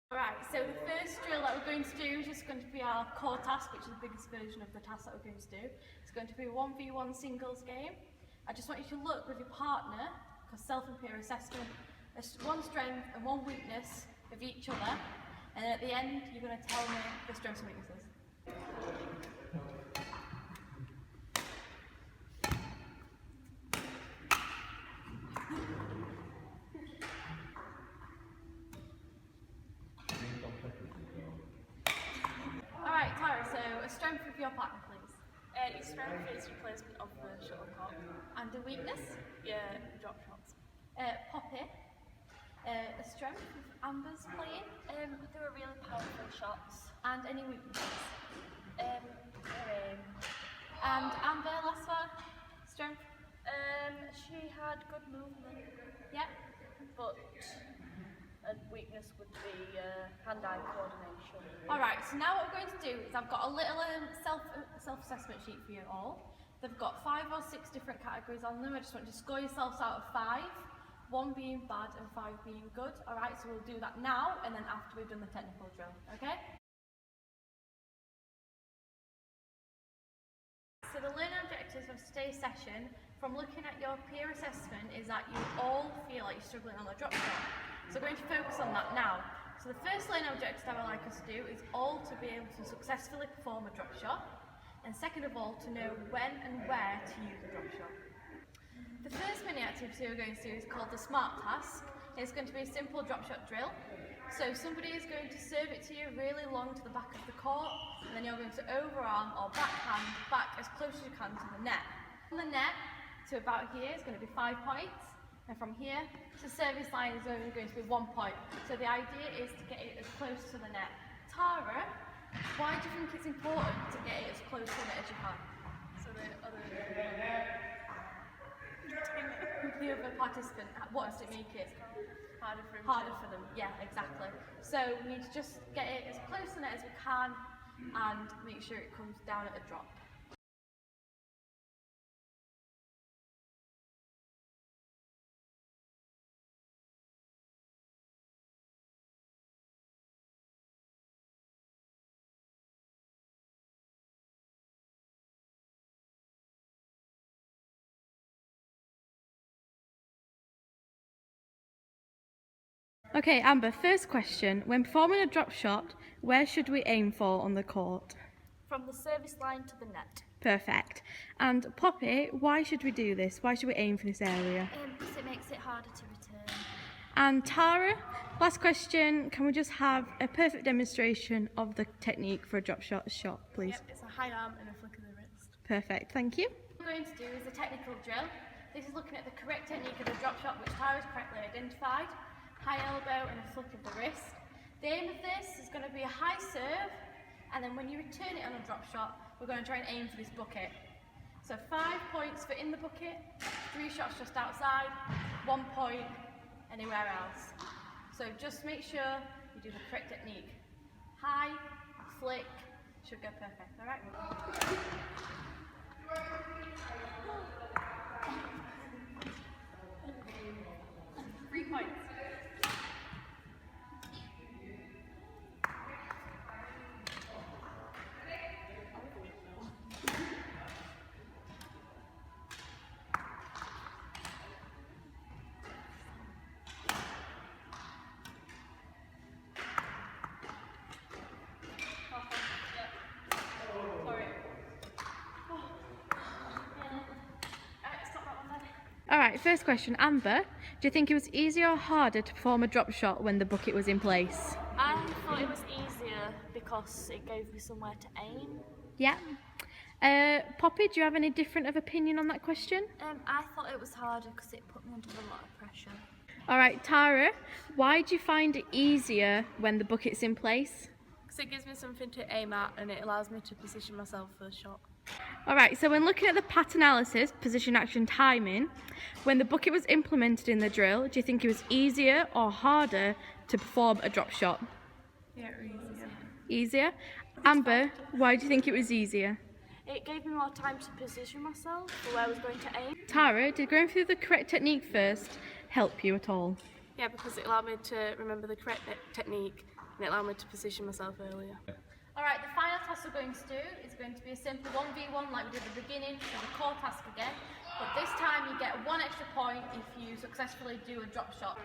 Alright, so the first drill that we're going to do is just going to be our core task, which is the biggest version of the task that we're going to do. It's going to be a 1v1 singles game. I just want you to look with your partner, because self and peer assessment, there's one strength and one weakness of each other, and then at the end you're going to tell me the strengths and weaknesses. Alright, Tara, so a strength of your partner, please. His strength is replacement of the shuttlecock. And a weakness? Yeah, drop shots. Poppy, a strength of Amber's playing. They were really powerful shots. And any weaknesses? Aim. And Amber, last one, strength? She had good movement, Yeah. but a weakness would be hand-eye coordination. Alright, so now what we're going to do is I've got a little self-assessment sheet for you all. They've got 5 or 6 different categories on them. I just want you to score yourselves out of 5, 1 being bad and 5 being good. Alright, so we'll do that now and then after we've done the technical drill, okay? So the learning objectives of today's session, from looking at your peer assessment, is that you all feel like you're struggling on the drop shot. So we're going to focus on that now. So the first learning objective I would like us to do is all to be able to successfully perform a drop shot, and second of all to know when and where to use a drop shot. The first mini activity we're going to do is called the SMART task. It's going to be a simple drop shot drill. So somebody is going to serve it to you really long to the back of the court, and then you're going to overarm or backhand back as close as you can to the net. From the net to about here is going to be 5 points, and from here to service line is only going to be 1 point. So the idea is to get it as close to the net. Tara, why do you think it's important to get it as close to the net as you can? So the other participant wants to make it harder for them. Yeah, exactly. So we need to just get it as close to the net as we can and make sure it comes down at a drop. Okay, Amber, first question. When performing a drop shot, where should we aim for on the court? From the service line to the net. Perfect. And Poppy, why should we do this? Why should we aim for this area? Because it makes it harder to return. And Tara, last question. Can we just have a perfect demonstration of the technique for a drop shot, please? Yep, it's a high arm and a flick of the wrist. Perfect, thank you. What we're going to do is a technical drill. This is looking at the correct technique of a drop shot, which Tara's correctly identified. High elbow and a flick of the wrist. The aim of this is going to be a high serve, and then when you return it on a drop shot, we're going to try and aim for this bucket. So 5 points for in the bucket, 3 shots just outside, 1 point anywhere else. So just make sure you do the correct technique. High, flick, should go perfect, alright? 3 points. Alright, first question. Amber, do you think it was easier or harder to perform a drop shot when the bucket was in place? I thought it was easier because it gave me somewhere to aim. Yeah. Poppy, do you have any different of opinion on that question? I thought it was harder because it put me under a lot of pressure. Alright, Tara, why do you find it easier when the bucket's in place? Because it gives me something to aim at and it allows me to position myself for the shot. Alright, so when looking at the path analysis, position, action, timing, when the bucket was implemented in the drill, do you think it was easier or harder to perform a drop shot? Yeah, easier. Easier? Amber, why do you think it was easier? It gave me more time to position myself for where I was going to aim. Tara, did going through the correct technique first help you at all? Yeah, because it allowed me to remember the correct technique and it allowed me to position myself earlier. Alright, the final task we're going to do is going to be a simple 1v1 like we did at the beginning, so the core task again, but this time you get 1 extra point if you successfully do a drop shot.